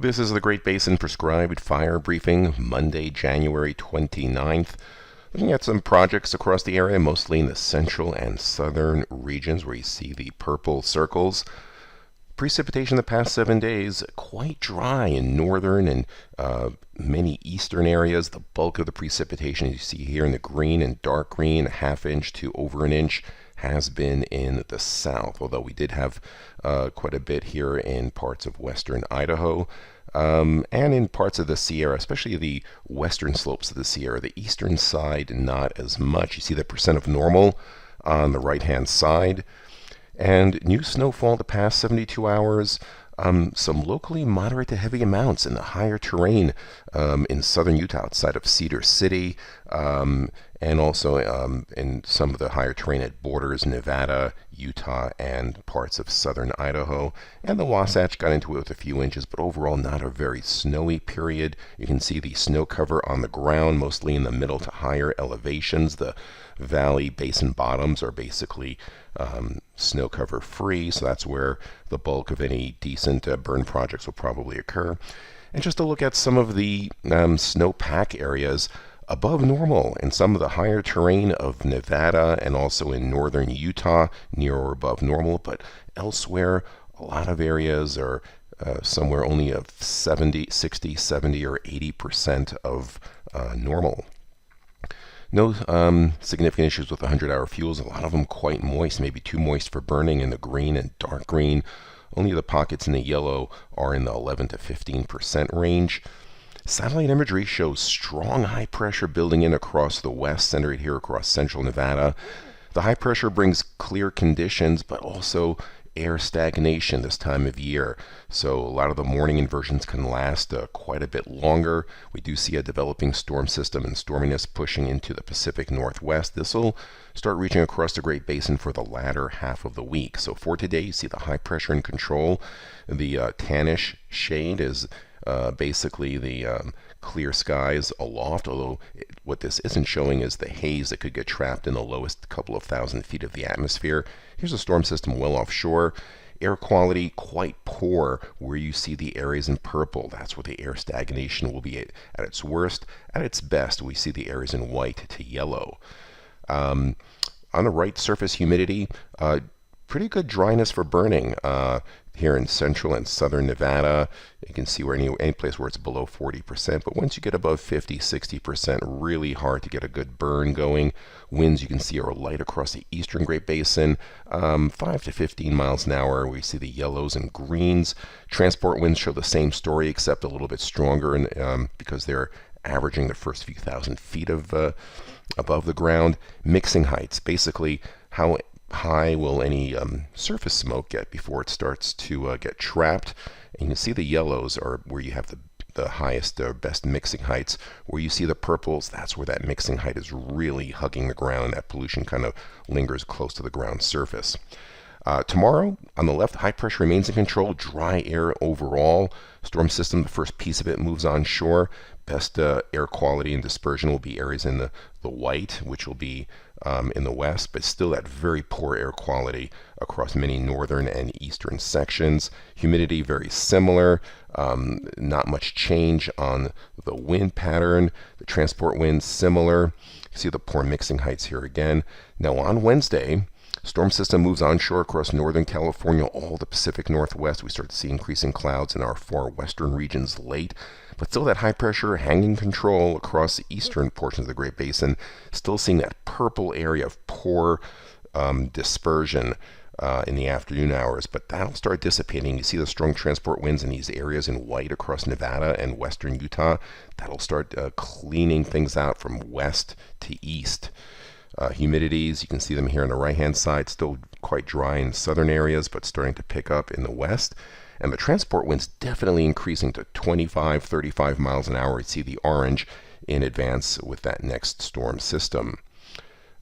This is the Great Basin Prescribed Fire Briefing, Monday, January 29th. Looking at some projects across the area, mostly in the central and southern regions where you see the purple circles. Precipitation the past 7 days, quite dry in northern and many eastern areas. The bulk of the precipitation you see here in the green and dark green, a half inch to over an inch, has been in the south, although we did have quite a bit here in parts of western Idaho and in parts of the Sierra, especially the western slopes of the Sierra. The eastern side, not as much. You see the percent of normal on the right-hand side. And new snowfall the past 72 hours. Some locally moderate to heavy amounts in the higher terrain in southern Utah outside of Cedar City, and also in some of the higher terrain at borders Nevada, Utah, and parts of southern Idaho. And the Wasatch got into it with a few inches, but overall not a very snowy period. You can see the snow cover on the ground, mostly in the middle to higher elevations. The valley basin bottoms are basically snow cover free, so that's where the bulk of any decent burn projects will probably occur. And just to look at some of the snowpack areas above normal in some of the higher terrain of Nevada and also in northern Utah, near or above normal, but elsewhere a lot of areas are somewhere only of 70, 60, 70, or 80% of normal. No significant issues with 100-hour fuels. A lot of them quite moist, maybe too moist for burning in the green and dark green. Only the pockets in the yellow are in the 11 to 15% range. Satellite imagery shows strong high pressure building in across the west, centered here across central Nevada. The high pressure brings clear conditions, but also air stagnation this time of year. So a lot of the morning inversions can last quite a bit longer. We do see a developing storm system and storminess pushing into the Pacific Northwest. This will start reaching across the Great Basin for the latter half of the week. So for today, you see the high pressure in control. The tannish shade is basically the clear skies aloft, although what this isn't showing is the haze that could get trapped in the lowest couple of thousand feet of the atmosphere. Here's a storm system well offshore. Air quality quite poor where you see the areas in purple. That's where the air stagnation will be at its worst. At its best, we see the areas in white to yellow. On the right, surface humidity, pretty good dryness for burning here in central and southern Nevada. You can see where any place where it's below 40%, but once you get above 50, 60%, really hard to get a good burn going. Winds you can see are light across the eastern Great Basin, 5 to 15 miles an hour. We see the yellows and greens. Transport winds show the same story, except a little bit stronger, and because they're averaging the first few thousand feet of above the ground. Mixing heights, basically how high will any surface smoke get before it starts to get trapped. And you can see the yellows are where you have the highest or best mixing heights. Where you see the purples, that's where that mixing height is really hugging the ground, and that pollution kind of lingers close to the ground surface. Tomorrow, on the left, high pressure remains in control, dry air overall. Storm system, the first piece of it moves onshore. Best air quality and dispersion will be areas in the white, which will be in the west, but still that very poor air quality across many northern and eastern sections. Humidity very similar, not much change on the wind pattern. The transport winds similar. You see the poor mixing heights here again. Now on Wednesday, storm system moves onshore across northern California, all the Pacific Northwest. We start to see increasing clouds in our far western regions late, but still that high pressure hanging control across the eastern portions of the Great Basin. Still seeing that purple area of poor dispersion in the afternoon hours, but that'll start dissipating. You see the strong transport winds in these areas in white across Nevada and western Utah. That'll start cleaning things out from west to east. Humidities, you can see them here on the right-hand side, still quite dry in southern areas, but starting to pick up in the west. And the transport winds definitely increasing to 25, 35 miles an hour. You see the orange in advance with that next storm system.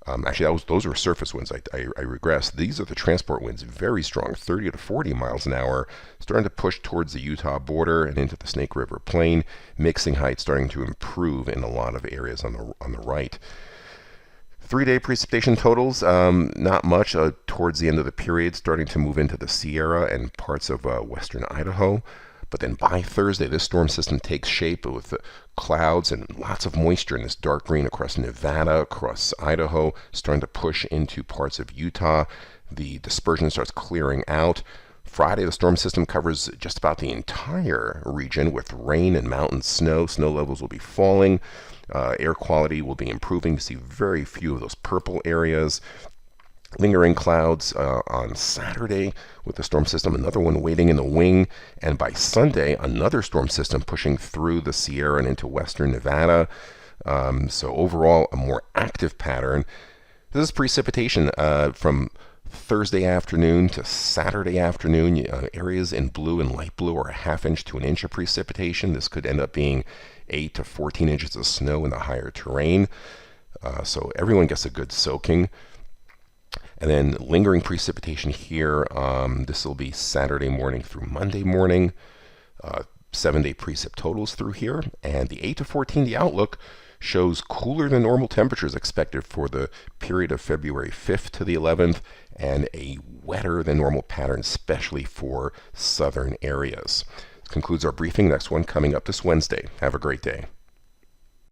Actually, those were surface winds. I regress. These are the transport winds, very strong, 30 to 40 miles an hour, starting to push towards the Utah border and into the Snake River Plain. Mixing height starting to improve in a lot of areas on the right. 3-day precipitation totals, not much towards the end of the period, starting to move into the Sierra and parts of western Idaho. But then by Thursday, this storm system takes shape with clouds and lots of moisture in this dark green across Nevada, across Idaho, starting to push into parts of Utah. The dispersion starts clearing out. Friday, the storm system covers just about the entire region with rain and mountain snow. Snow levels will be falling. Air quality will be improving. You see very few of those purple areas. Lingering clouds on Saturday with the storm system, another one waiting in the wing. And by Sunday, another storm system pushing through the Sierra and into western Nevada. So overall, a more active pattern. This is precipitation from Thursday afternoon to Saturday afternoon. Areas in blue and light blue are a ½ inch to 1 inch of precipitation. This could end up being 8 to 14 inches of snow in the higher terrain. So everyone gets a good soaking. And then lingering precipitation here. This will be Saturday morning through Monday morning. 7-day precip totals through here. And the 8 to 14, the outlook shows cooler than normal temperatures expected for the period of February 5th to the 11th, and a wetter than normal pattern, especially for southern areas. This concludes our briefing. Next one coming up this Wednesday. Have a great day.